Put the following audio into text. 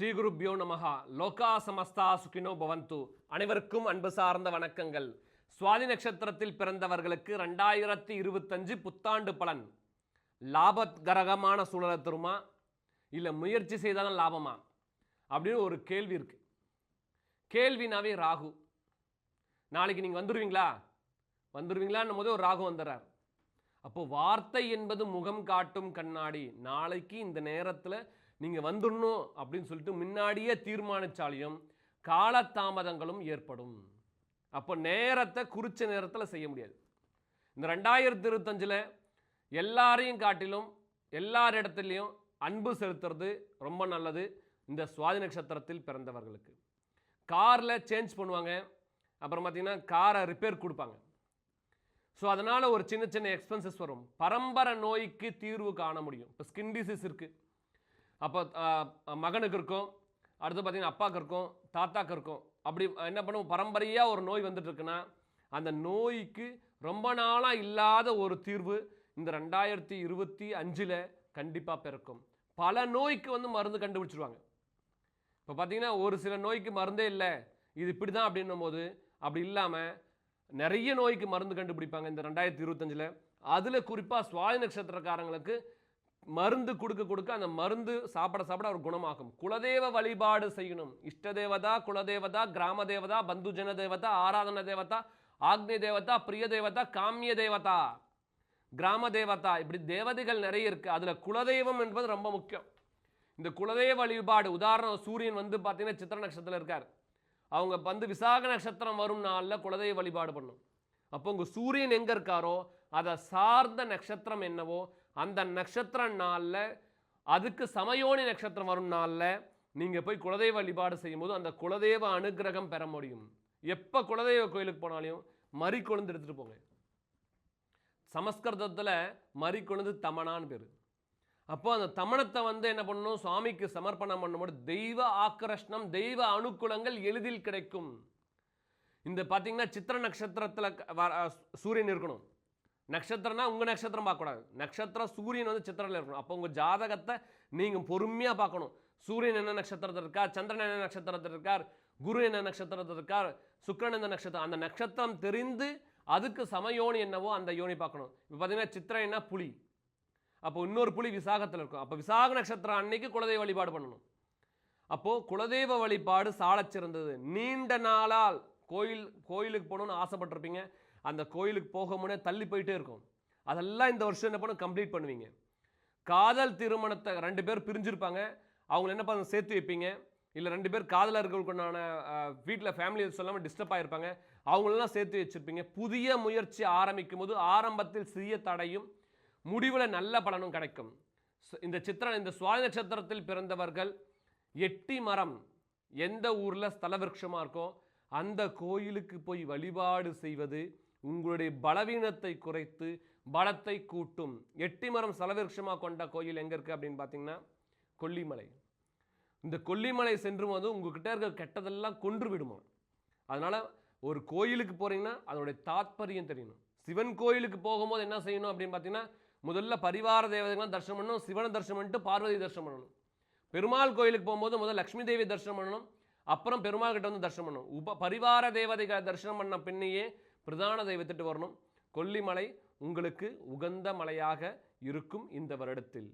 ஸ்ரீகுருப்யோ நமஹா. லோகா சமஸ்தா சுகினோ பவந்து. அனைவருக்கும் அன்பு சார்ந்த வணக்கங்கள். சுவாதி நட்சத்திரத்தில் பிறந்தவர்களுக்கு 2025 புத்தாண்டு பலன் லாபகரமான சூழலை தருமா, இல்லை முயற்சி செய்தாலும் லாபமா அப்படின்னு ஒரு கேள்வி இருக்கு. கேள்வினாவே ராகு. நாளைக்கு நீங்கள் வந்துடுவீங்களான்னு போது ஒரு ராகு வந்துடுறார். அப்போ வார்த்தை என்பது முகம் காட்டும் கண்ணாடி. நாளைக்கு இந்த நேரத்தில் நீங்கள் வந்துடணும் அப்படின்னு சொல்லிட்டு முன்னாடியே தீர்மானிச்சாலையும் காலதாமதங்களும் ஏற்படும். அப்போ நேரத்தை குறித்த நேரத்தில் செய்ய முடியாது. இந்த 2025 எல்லாரையும் காட்டிலும் எல்லார் இடத்துலையும் அன்பு செலுத்துறது ரொம்ப நல்லது. இந்த சுவாதி நட்சத்திரத்தில் பிறந்தவர்களுக்கு காரில் சேஞ்ச் பண்ணுவாங்க, அப்புறம் பார்த்தீங்கன்னா காரை ரிப்பேர் கொடுப்பாங்க. ஸோ அதனால் ஒரு சின்ன சின்ன எக்ஸ்பென்சஸ் வரும். பரம்பரை நோய்க்கு தீர்வு காண முடியும். இப்போ ஸ்கின் டிசீஸ் இருக்குது, அப்போ மகனுக்கு இருக்கும், அடுத்து பார்த்தீங்கன்னா அப்பாவுக்கு இருக்கும், தாத்தாக்கு இருக்கும். அப்படி என்ன பண்ணுவோம், பரம்பரையாக ஒரு நோய் வந்துட்டு இருக்குன்னா அந்த நோய்க்கு ரொம்ப நாளாக இல்லாத ஒரு தீர்வு இந்த 2025 கண்டிப்பாக பிறக்கும். பல நோய்க்கு மருந்து கண்டுபிடிச்சிருவாங்க. இப்போ பார்த்தீங்கன்னா ஒரு சில நோய்க்கு மருந்தே இல்லை, இது இப்படி தான் அப்படின்னும் போது அப்படி இல்லாமல் நிறைய நோய்க்கு மருந்து கண்டுபிடிப்பாங்க இந்த 2025. அதில் குறிப்பாக சுவாதி நட்சத்திரக்காரங்களுக்கு மருந்து கொடுக்க அந்த மருந்து சாப்பிட அவர் குணமாகும். குலதெய்வ வழிபாடு செய்யணும். இஷ்ட தேவதா, குலதேவதா, கிராம தேவதா, பந்துஜன தேவதா, ஆராதன தேவதா, ஆக்னி தேவதா, பிரிய தேவதா, காமிய தேவதா, கிராம தேவதா, இப்படி தேவதைகள் நிறைய இருக்கு. அதுல குலதெய்வம் என்பது ரொம்ப முக்கியம். இந்த குலதெய்வ வழிபாடு, உதாரணம் சூரியன் பார்த்தீங்கன்னா சித்திர நட்சத்திரத்தில் இருக்கார். அவங்க விசாக நட்சத்திரம் வரும் நாளில் குலதெய்வ வழிபாடு பண்ணும். அப்போ உங்க சூரியன் எங்க இருக்காரோ அதை சார்ந்த நட்சத்திரம் என்னவோ அந்த நட்சத்திர நாளில், அதுக்கு சமயோனி நட்சத்திரம் வரும் நாளில் நீங்கள் போய் குலதெய்வ வழிபாடு செய்யும் போது அந்த குலதெய்வ அனுகிரகம் பெற முடியும். எப்போ குலதெய்வ கோயிலுக்கு போனாலையும் மறி கொழுந்து எடுத்துகிட்டு போங்க. சமஸ்கிருதத்தில் மறி கொழுந்து தமனான்னு பேர். அப்போ அந்த தமனத்தை என்ன பண்ணணும், சுவாமிக்கு சமர்ப்பணம் பண்ணும்போது தெய்வ ஆக்கர்ஷணம், தெய்வ அனுகூலங்கள் எளிதில் கிடைக்கும். இந்த பார்த்தீங்கன்னா சித்திர நட்சத்திரத்தில் சூரியன் இருக்கணும். நட்சத்திரம்னா உங்கள் நட்சத்திரம் பார்க்கக்கூடாது. நட்சத்திரம் சூரியன் சித்திரத்தில் இருக்கணும். அப்போ உங்கள் ஜாதகத்தை நீங்கள் பொறுமையாக பார்க்கணும். சூரியன் என்ன நட்சத்திரத்தில் இருக்கார், சந்திரன் என்ன நட்சத்திரத்தில் இருக்கார், குரு என்ன நட்சத்திரத்தில் இருக்கார், சுக்கிரன் என்ன நட்சத்திரம், அந்த நட்சத்திரம் தெரிந்து அதுக்கு சமயோனி என்னவோ அந்த யோனி பார்க்கணும். இப்போ பார்த்தீங்கன்னா சித்திரம் என்ன புலி, அப்போ இன்னொரு புலி விசாகத்தில் இருக்கும். அப்போ விசாக நட்சத்திரம் அன்னைக்கு குலதெய்வ வழிபாடு பண்ணணும். அப்போது குலதெய்வ வழிபாடு சாலச் சிறந்தது. நீண்ட நாளால் கோயிலுக்கு போகணுன்னு ஆசைப்பட்டிருப்பீங்க, அந்த கோயிலுக்கு போக முன்னே தள்ளி போயிட்டே இருக்கும். அதெல்லாம் இந்த வருஷம் என்ன பண்ண கம்ப்ளீட் பண்ணுவீங்க. காதல் திருமணத்தை 2 பேர் பிரிஞ்சிருப்பாங்க, அவங்களை என்ன பண்ண சேர்த்து வைப்பீங்க. இல்லை 2 பேர் காதலர்களுக்குண்டான வீட்டில் ஃபேமிலி சொல்லாமல் டிஸ்டர்ப் ஆகிருப்பாங்க, அவங்களெல்லாம் சேர்த்து வச்சுருப்பீங்க. புதிய முயற்சி ஆரம்பிக்கும் போது ஆரம்பத்தில் சிறிய தடையும் முடிவில் நல்ல பலனும் கிடைக்கும். இந்த சுவாதி நட்சத்திரத்தில் பிறந்தவர்கள் எட்டி மரம் எந்த ஊரில் ஸ்தல விருட்சமாக இருக்கோ அந்த கோயிலுக்கு போய் வழிபாடு செய்வது உங்களுடைய பலவீனத்தை குறைத்து பலத்தை கூட்டும். எட்டி மரம் ஸ்தலவிருட்சமாக கொண்ட கோயில் எங்கே இருக்குது அப்படின்னு பார்த்தீங்கன்னா கொல்லிமலை. இந்த கொல்லிமலை சென்று போது உங்ககிட்ட இருக்க கெட்டதெல்லாம் கொன்று விடுமா. அதனால் ஒரு கோயிலுக்கு போகிறீங்கன்னா அதனுடைய தாத்பரியம் தெரியணும். சிவன் கோயிலுக்கு போகும்போது என்ன செய்யணும் அப்படின்னு பார்த்தீங்கன்னா முதல்ல பரிவார தேவதைகள்லாம் தரிசனம் பண்ணணும், சிவனை தரிசனம் பண்ணிட்டு பார்வதி தரிசனம் பண்ணணும். பெருமாள் கோயிலுக்கு போகும்போது முதல் லக்ஷ்மி தேவி தரிசனம் பண்ணணும், அப்புறம் பெருமாள் கிட்ட தரிசனம் பண்ணணும். பரிவார தேவதைகளை தரிசனம் பண்ண பின்னையே பிரதான தெய்வத்திட்டு வரணும். கொல்லிமலை உங்களுக்கு உகந்த மலையாக இருக்கும் இந்த வருடத்தில்.